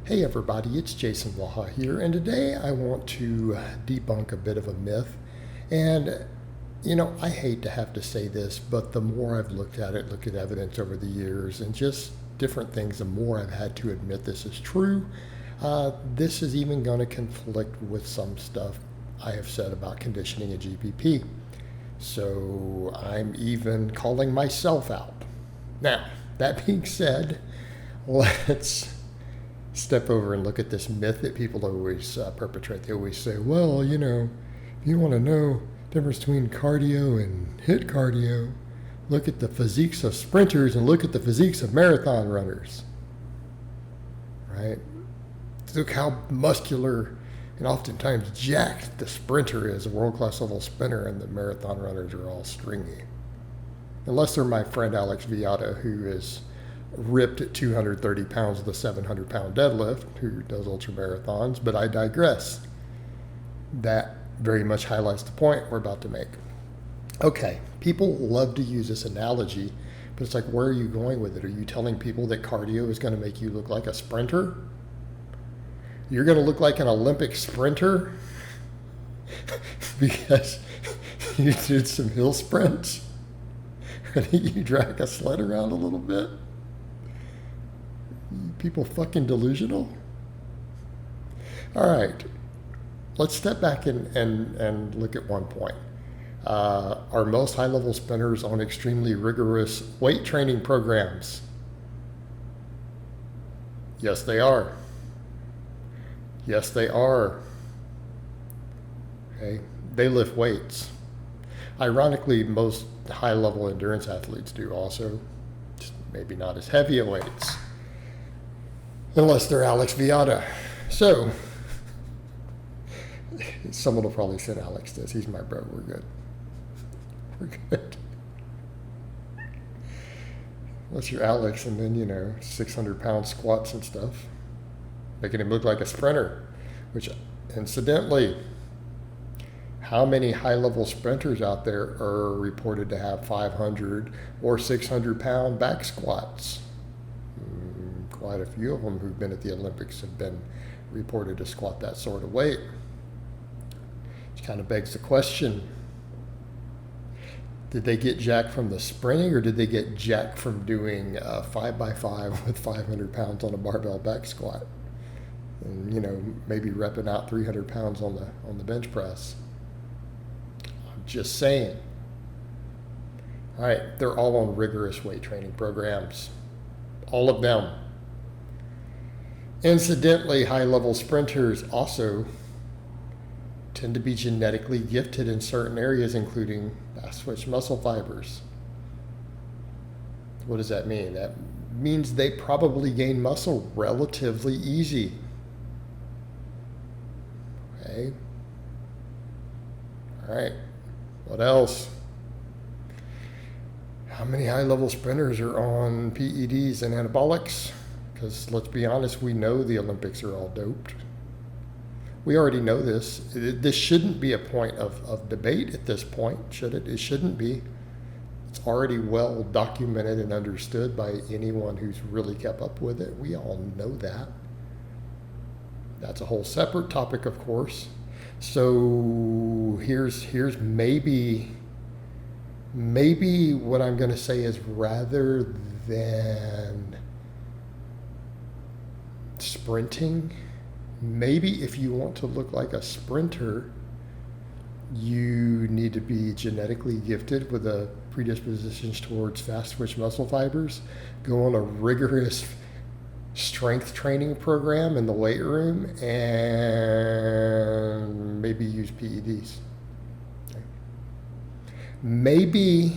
Hey everybody, it's Jason Blaha here, and today I want to debunk a bit of a myth. And, I hate to have to say this, but the more I've looked at evidence over the years and just different things, the more I've had to admit this is true. This is even going to conflict with some stuff I have said about conditioning and GPP. So I'm even calling myself out. Now, that being said, let's step over and look at this myth that people always perpetrate. They always say, well, if you want to know the difference between cardio and HIIT cardio, look at the physiques of sprinters and look at the physiques of marathon runners. Right? Look how muscular and oftentimes jacked the sprinter is, a world-class level sprinter, and the marathon runners are all stringy. Unless they're my friend Alex Viata, who is ripped at 230 pounds with a 700-pound deadlift, who does ultra marathons, but I digress. That very much highlights the point we're about to make. Okay, people love to use this analogy, but it's like, where are you going with it? Are you telling people that cardio is going to make you look like a sprinter? You're going to look like an Olympic sprinter because you did some hill sprints? You drag a sled around a little bit? People fucking delusional? All right, let's step back and look at one point. Are most high-level sprinters on extremely rigorous weight training programs? Yes, they are. Yes, they are. Okay, they lift weights. Ironically, most high-level endurance athletes do also, just maybe not as heavy at weights. Unless they're Alex Viata. So, someone will probably send Alex this. He's my bro. We're good. We're good. Unless you're Alex and then, 600-pound squats and stuff. Making him look like a sprinter. Which, incidentally, how many high-level sprinters out there are reported to have 500 or 600-pound back squats? Quite a few of them who've been at the Olympics have been reported to squat that sort of weight. Which kind of begs the question, did they get jacked from the sprinting, or did they get jacked from doing 5x5 with 500 pounds on a barbell back squat? And, maybe repping out 300 pounds on the bench press. I'm just saying. All right, they're all on rigorous weight training programs. All of them. Incidentally, high-level sprinters also tend to be genetically gifted in certain areas, including fast-twitch muscle fibers. What does that mean? That means they probably gain muscle relatively easy. Okay. All right. What else? How many high-level sprinters are on PEDs and anabolics? Because let's be honest, we know the Olympics are all doped. We already know this. This shouldn't be a point of debate at this point, should it? It shouldn't be. It's already well documented and understood by anyone who's really kept up with it. We all know that. That's a whole separate topic, of course. So here's maybe what I'm going to say is, rather than sprinting, maybe if you want to look like a sprinter, you need to be genetically gifted with a predispositions towards fast twitch muscle fibers, go on a rigorous strength training program in the weight room, and maybe use PEDs. Okay. Maybe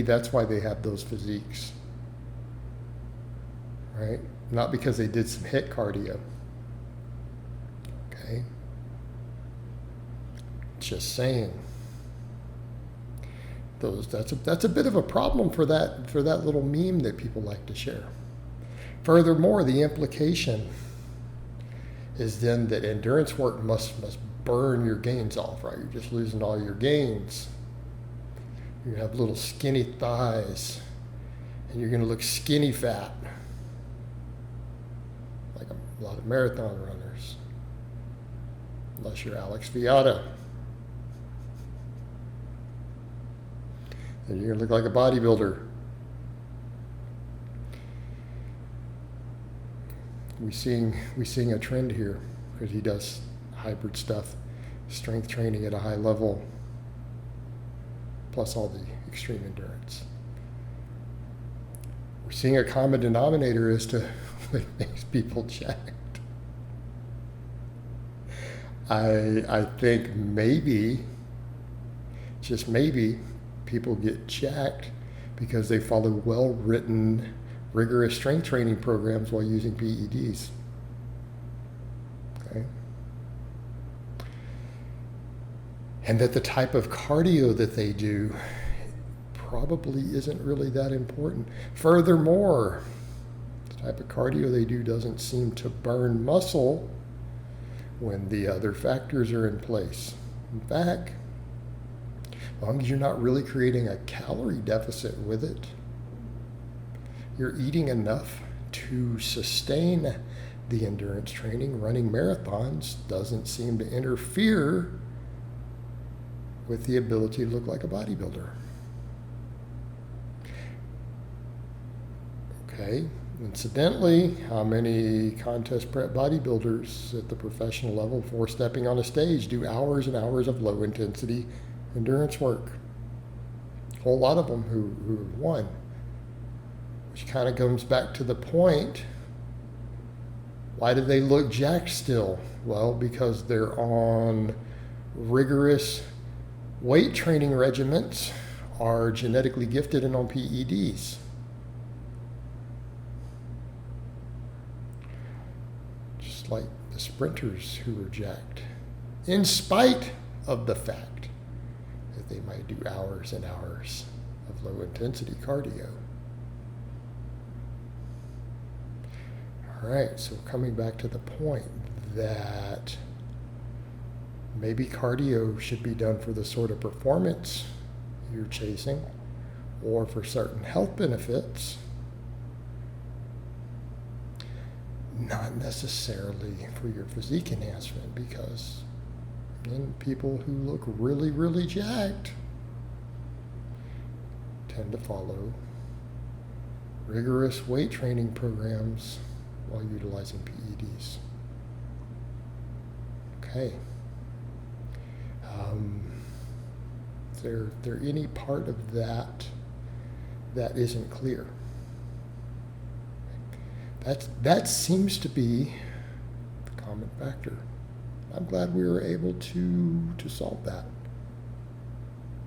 that's why they have those physiques, right? Not because they did some HIIT cardio. Okay. Just saying. That's a bit of a problem for that little meme that people like to share. Furthermore, the implication is then that endurance work must burn your gains off, right? You're just losing all your gains. You have little skinny thighs, and you're going to look skinny fat. a lot of marathon runners, unless you're Alex Viada. And you're going to look like a bodybuilder. We're seeing a trend here because he does hybrid stuff, strength training at a high level, plus all the extreme endurance. We're seeing a common denominator as to what makes people jacked. I think maybe, just maybe, people get jacked because they follow well-written, rigorous strength training programs while using PEDs. Okay? And that the type of cardio that they do probably isn't really that important. Furthermore, the type of cardio they do doesn't seem to burn muscle when the other factors are in place. In fact, as long as you're not really creating a calorie deficit with it, you're eating enough to sustain the endurance training. Running marathons doesn't seem to interfere with the ability to look like a bodybuilder. Okay, incidentally, how many contest prep bodybuilders at the professional level before stepping on a stage do hours and hours of low intensity endurance work? A whole lot of them who have won. Which kind of comes back to the point, why do they look jacked still? Well, because they're on rigorous weight training regimens, are genetically gifted and on PEDs. Just like the sprinters who are jacked, in spite of the fact that they might do hours and hours of low intensity cardio. All right, so coming back to the point that maybe cardio should be done for the sort of performance you're chasing or for certain health benefits, not necessarily for your physique enhancement, because then people who look really, really jacked tend to follow rigorous weight training programs while utilizing PEDs. Okay. Is there any part of that isn't clear? That seems to be the common factor. I'm glad we were able to solve that.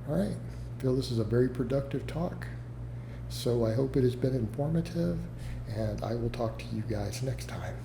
All right. I feel this is a very productive talk. So I hope it has been informative, and I will talk to you guys next time.